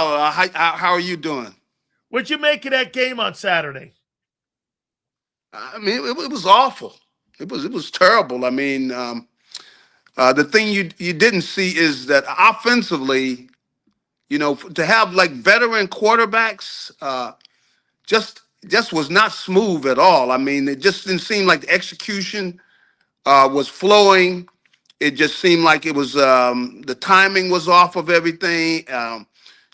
well. How are you doing? What'd you make of that game on Saturday? I mean, it was awful. It was terrible. I mean, the thing you didn't see is that offensively, to have like veteran quarterbacks, just was not smooth at all. I mean, it just didn't seem like the execution was flowing. It just seemed like it was the timing was off of everything.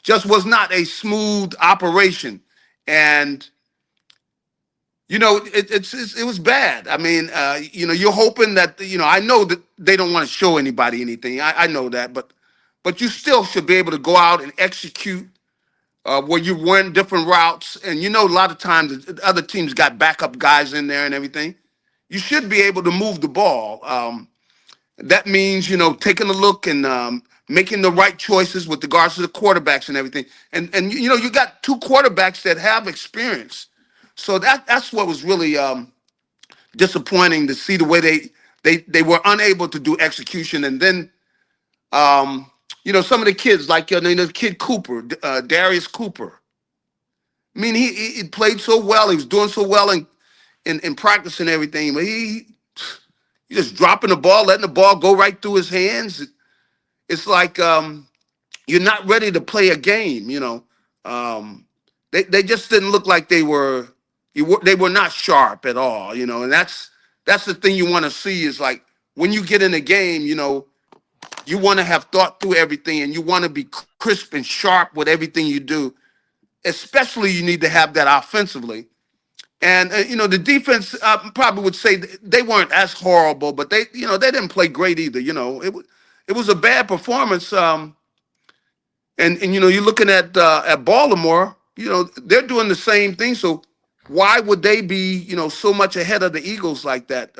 Just was not a smooth operation, and it was bad. I mean, you're hoping that I know that they don't want to show anybody anything. I know that, but you still should be able to go out and execute where you run different routes, and a lot of times other teams got backup guys in there and everything. You should be able to move the ball. That means taking a look and making the right choices with regards to the quarterbacks and everything. And you got two quarterbacks that have experience, so that's what was really disappointing to see the way they were unable to do execution. And then some of the kids like the kid Cooper, Darius Cooper. I mean, he played so well. He was doing so well in practice and everything, but he just dropping the ball, letting the ball go right through his hands. It's like you're not ready to play a game. They just didn't look like they were not sharp at all. And that's the thing you want to see is like when you get in a game, you want to have thought through everything and you want to be crisp and sharp with everything you do. Especially you need to have that offensively. And the defense probably would say they weren't as horrible, but they didn't play great either. It was a bad performance. And you're looking at Baltimore. They're doing the same thing. So why would they be so much ahead of the Eagles like that?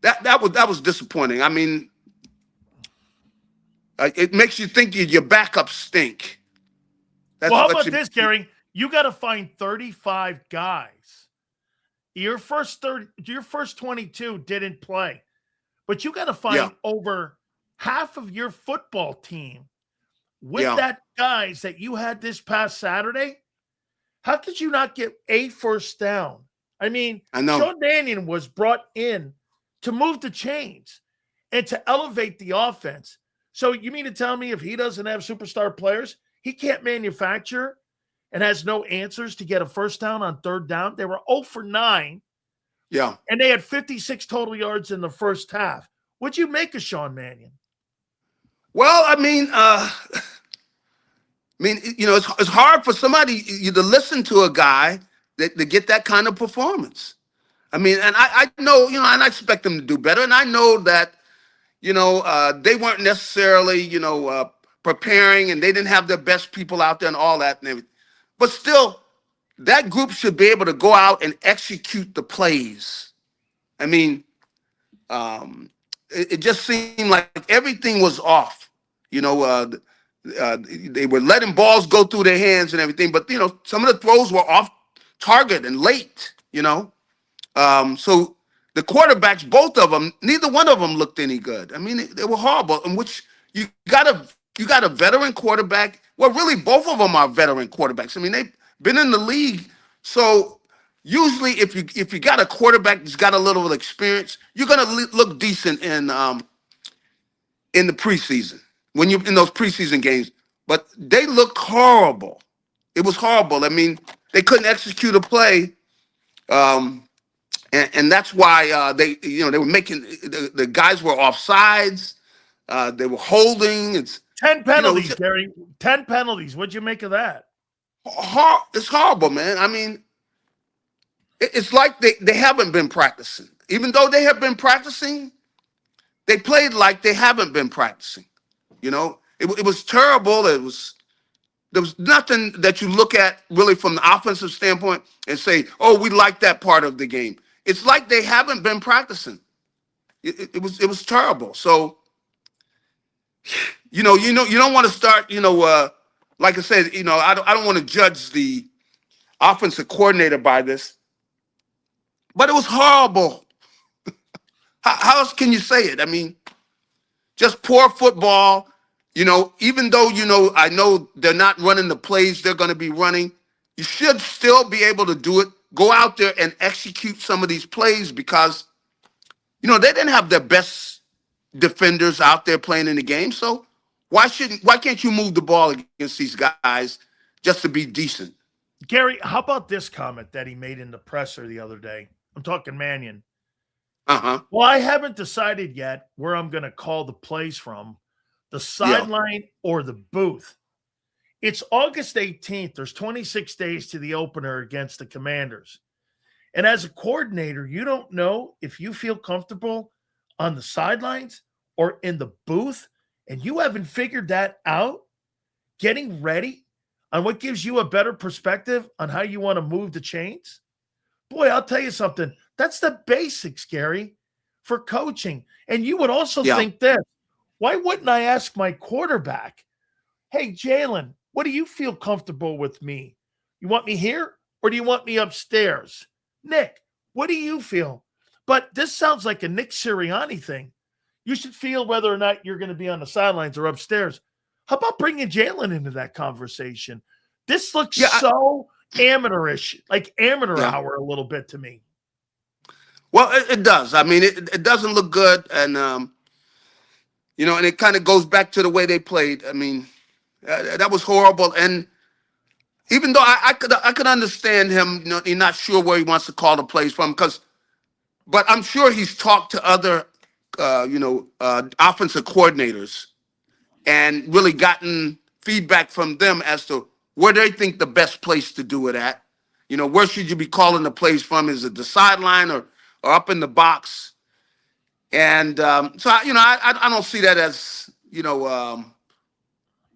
That was disappointing. I mean, it makes you think your backups stink. Well, how about this, Garry? You got to find 35 guys. Your first 22 didn't play, but you got to find over half of your football team with that guys that you had this past Saturday. How could you not get a first down? I mean, Sean Mannion was brought in to move the chains and to elevate the offense. So you mean to tell me if he doesn't have superstar players, he can't manufacture and has no answers to get a first down on third down? They were 0 for 9. Yeah. And they had 56 total yards in the first half. What'd you make of Sean Mannion? Well, I mean, it's hard for somebody to listen to a guy that to get that kind of performance. I mean, and I know, and I expect them to do better. And I know that, they weren't necessarily, preparing and they didn't have their best people out there and all that and everything. But still, that group should be able to go out and execute the plays. I mean, it just seemed like everything was off. They were letting balls go through their hands and everything, but some of the throws were off target and late. So the quarterbacks, both of them, neither one of them looked any good. I mean, they were horrible. In which you got a veteran quarterback. Well, really, both of them are veteran quarterbacks. I mean, they've been in the league. So usually, if you got a quarterback that's got a little experience, you're gonna look decent in the preseason when you're in those preseason games. But they looked horrible. It was horrible. I mean, they couldn't execute a play. And that's why they were making the guys were offsides. They were holding. It's 10 penalties, Garry. 10 penalties. What'd you make of that? It's horrible, man. I mean, it's like they haven't been practicing. Even though they have been practicing, they played like they haven't been practicing. It was terrible. There was nothing that you look at really from the offensive standpoint and say, "Oh, we like that part of the game." It's like they haven't been practicing. It was terrible. So, you don't want to start. Like I said, I don't want to judge the offensive coordinator by this, but it was horrible. How else can you say it? I mean, just poor football. even though, I know they're not running the plays they're going to be running, you should still be able to do it. Go out there and execute some of these plays because, they didn't have their best defenders out there playing in the game. So why can't you move the ball against these guys just to be decent? Garry, how about this comment that he made in the presser the other day? I'm talking Mannion. Uh-huh. Well, I haven't decided yet where I'm going to call the plays from, the sideline or the booth. It's August 18th. There's 26 days to the opener against the Commanders. And as a coordinator, you don't know if you feel comfortable on the sidelines or in the booth, and you haven't figured that out, getting ready on what gives you a better perspective on how you want to move the chains. Boy, I'll tell you something. That's the basics, Garry, for coaching. And you would also think this. Why wouldn't I ask my quarterback, hey, Jalen, what do you feel comfortable with me? You want me here or do you want me upstairs? Nick, what do you feel? But this sounds like a Nick Sirianni thing. You should feel whether or not you're going to be on the sidelines or upstairs. How about bringing Jalen into that conversation? This looks so amateurish, like amateur hour a little bit to me. Well, it does. I mean, it doesn't look good. And, and it kind of goes back to the way they played. I mean, that was horrible. And even though I could understand him, he's not sure where he wants to call the plays from, but I'm sure he's talked to other, offensive coordinators and really gotten feedback from them as to where they think the best place to do it at. Where should you be calling the plays from? Is it the sideline or up in the box? And so, I don't see that as,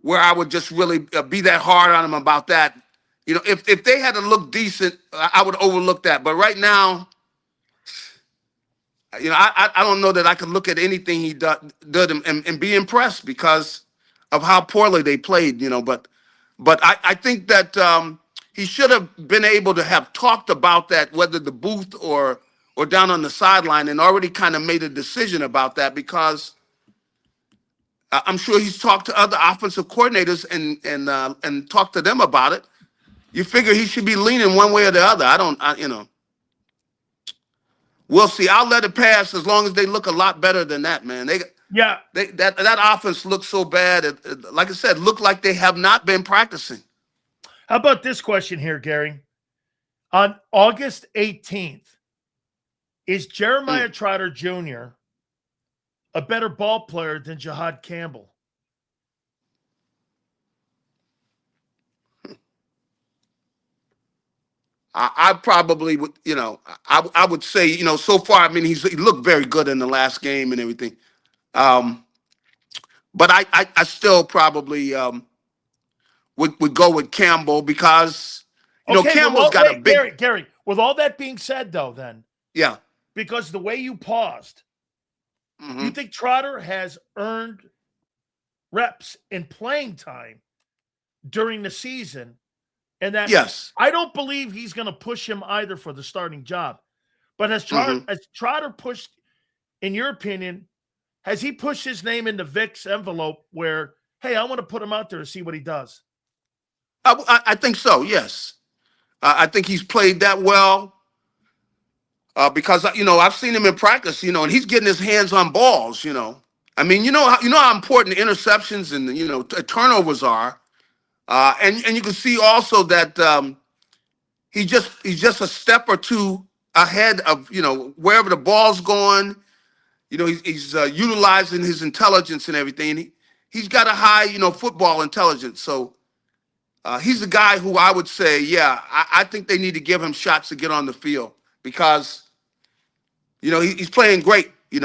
where I would just really be that hard on him about that. If they had to look decent, I would overlook that. But right now, I don't know that I could look at anything he did and be impressed because of how poorly they played. But I think that he should have been able to have talked about that, whether the booth or down on the sideline, and already kind of made a decision about that, because I'm sure he's talked to other offensive coordinators and talked to them about it. You figure he should be leaning one way or the other. We'll see. I'll let it pass as long as they look a lot better than that, man. That offense looks so bad. Like I said, look like they have not been practicing. How about this question here, Garry? On August 18th, is Jeremiah Trotter Jr. a better ball player than Jahad Campbell? I probably would, I would say, so far, I mean, he looked very good in the last game and everything. But I still probably would go with Campbell because, Campbell's got a big... Garry, with all that being said, though, then. Yeah. Because the way you paused, you think Trotter has earned reps and playing time during the season? And that, yes, I don't believe he's going to push him either for the starting job. But has Trotter pushed, in your opinion, has he pushed his name in the Vic's envelope where, hey, I want to put him out there to see what he does? I think so, yes. I think he's played that well because, I've seen him in practice, and he's getting his hands on balls, I mean, you know how important interceptions and, turnovers are. And you can see also that he's just a step or two ahead of wherever the ball's going. He's utilizing his intelligence and everything. He's got a high football intelligence. So he's the guy who I would say, I think they need to give him shots to get on the field because he's playing great. He's